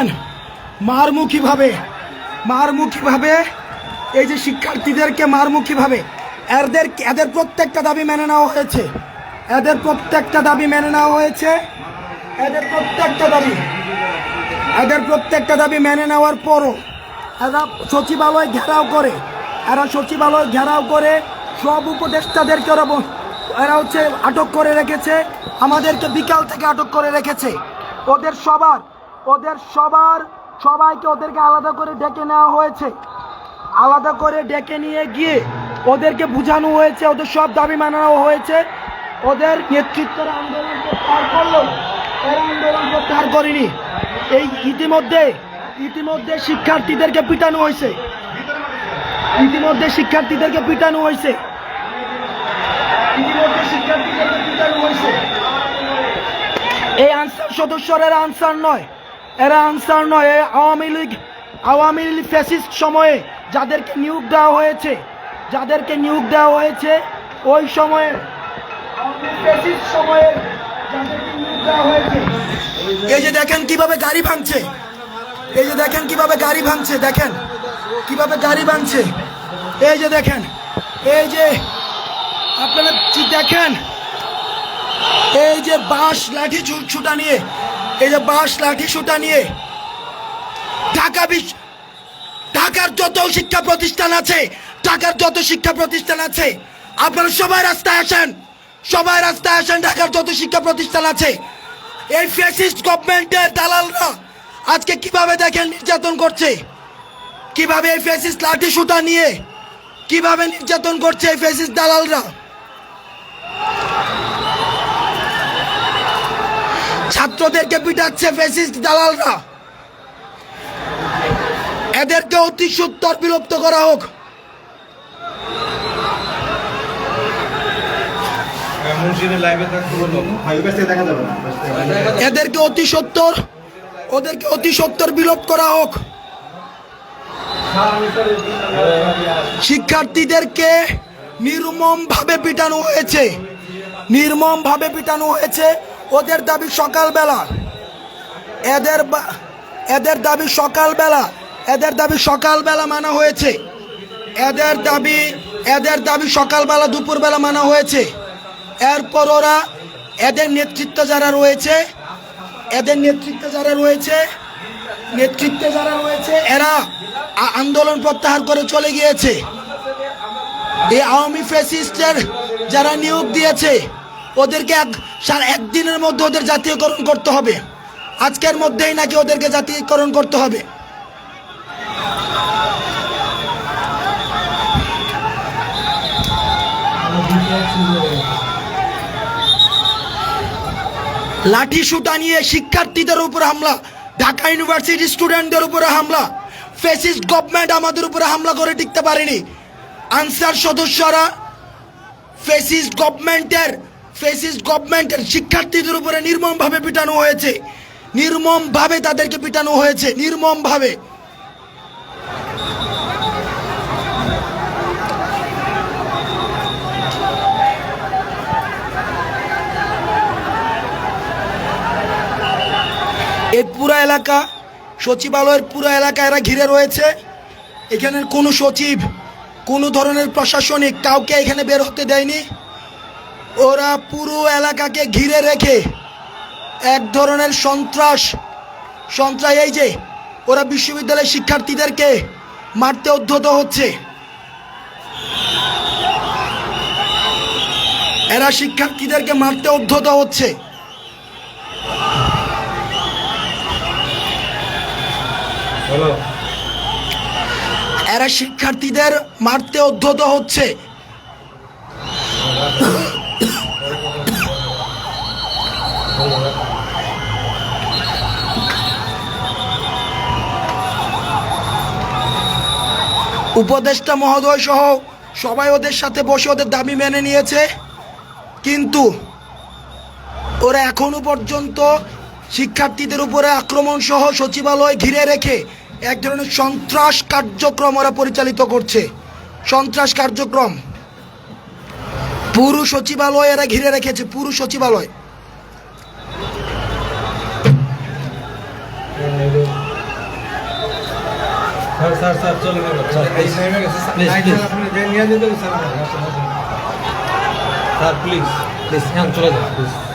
দেখেন মারমুখীভাবে এই যে শিক্ষার্থীদেরকে মারমুখীভাবে এদের প্রত্যেকটা দাবি মেনে নেওয়া হয়েছে। এদের প্রত্যেকটা দাবি মেনে নেওয়ার পরও এরা সচিবালয় ঘেরাও করে সব উপদেষ্টাদেরকে এরা আটক করে রেখেছে। আমাদেরকে বিকাল থেকে আটক করে রেখেছে। সবাইকে ওদেরকে আলাদা করে ডেকে নেওয়া হয়েছে। আলাদা করে ডেকে নিয়ে গিয়ে ওদেরকে বোঝানো হয়েছে, ওদের সব দাবি মানানো হয়েছে। ওদের নেতৃত্বের আন্দোলন প্রত্যাহার করলো, এরা আন্দোলন প্রত্যাহার করেনি। এই ইতিমধ্যে শিক্ষার্থীদেরকে পিটানো হয়েছে। এই আনসার সদস্যরা এরা আনসার নয়। এই আওয়ামী লীগ ফ্যাসিস্ট সময়ে যাদেরকে নিয়োগ দেওয়া হয়েছে ওই সময়ে এই যে দেখেন কিভাবে গাড়ি ভাঙছে, এই যে দেখেন, এই যে আপনারা দেখেন, এই যে বাঁশ লাঠি ছুটা নিয়ে ঢাকার যত শিক্ষা প্রতিষ্ঠান আছে আপনারা সবাই রাস্তায় আসেন। ঢাকার যত শিক্ষা প্রতিষ্ঠান আছে, এই ফ্যাসিস্ট গভর্নমেন্টের দালালরা আজকে কিভাবে দেখেন নির্যাতন করছে, কিভাবে এই ফ্যাসিস্ট লাঠি সুতা নিয়ে কিভাবে নির্যাতন করছে এই ফ্যাসিস্ট দালালরা। ছাত্রদেরকে পিটাচ্ছে ফ্যাসিস্ট দালালরা। এদেরকে অতি সত্বর বিলুপ্ত করা হোক। এদেরকে অতি সত্বর বিলোপ করা হোক। শিক্ষার্থীদেরকে নির্মমভাবে পিটানো হয়েছে। ওদের দাবি সকালবেলা মানা হয়েছে। এদের দাবি সকালবেলা দুপুরবেলা মানা হয়েছে। এরপর ওরা এদের নেতৃত্বে যারা রয়েছে এরা আন্দোলন প্রত্যাহার করে চলে গিয়েছে। এই আওয়ামী ফ্যাসিস্টের যারা নিয়োগ দিয়েছে ওদেরকে একদিনের মধ্যে ওদের জাতীয়করণ করতে হবে। আজকের মধ্যেই নাকি ওদেরকে জাতীয়করণ করতে হবে। লাঠি সুতা নিয়ে শিক্ষার্থীদের উপর হামলা, ঢাকা ইউনিভার্সিটি স্টুডেন্টদের উপরে হামলা। ফ্যাসিস্ট গভর্নমেন্ট আমাদের উপরে হামলা করে টিকতে পারেনি। আনসার সদস্যরা ফ্যাসিস্ট গভর্নমেন্টের শিক্ষার্থীদের উপরে নির্মমভাবে পিটানো হয়েছে। তাদেরকে পিটানো হয়েছে নির্মমভাবে। এই পুরো এলাকা, সচিবালয়ের পুরো এলাকা এরা ঘিরে রয়েছে। এখানের কোনো সচিব, কোনো ধরনের প্রশাসনিক কাউকে এখানে বের হতে দেয়নি। ওরা পুরো এলাকাকে ঘিরে রেখে এক ধরনের সন্ত্রাস। এই যে ওরা বিশ্ববিদ্যালয়ের শিক্ষার্থীদেরকে মারতে উদ্যত হচ্ছে। এরা শিক্ষার্থীদের মারতে উদ্যত হচ্ছে। উপদেষ্টা মহোদয় সহ সবাই ওদের সাথে বসে ওদের দাবি মেনে নিয়েছে, কিন্তু ওরা এখনো পর্যন্ত শিক্ষার্থীদের উপরে আক্রমণ সহ সচিবালয় ঘিরে রেখে এক ধরনের সন্ত্রাস কার্যক্রম ওরা পরিচালিত করছে। পুরো সচিবালয় এরা ঘিরে রেখেছে, পুরো সচিবালয়। স্যার স্যার স্যার চলে যাবেন স্যার প্লিজ আপনি নিয়ে যেতে স্যার প্লিজ প্লিজ চলে যান প্লিজ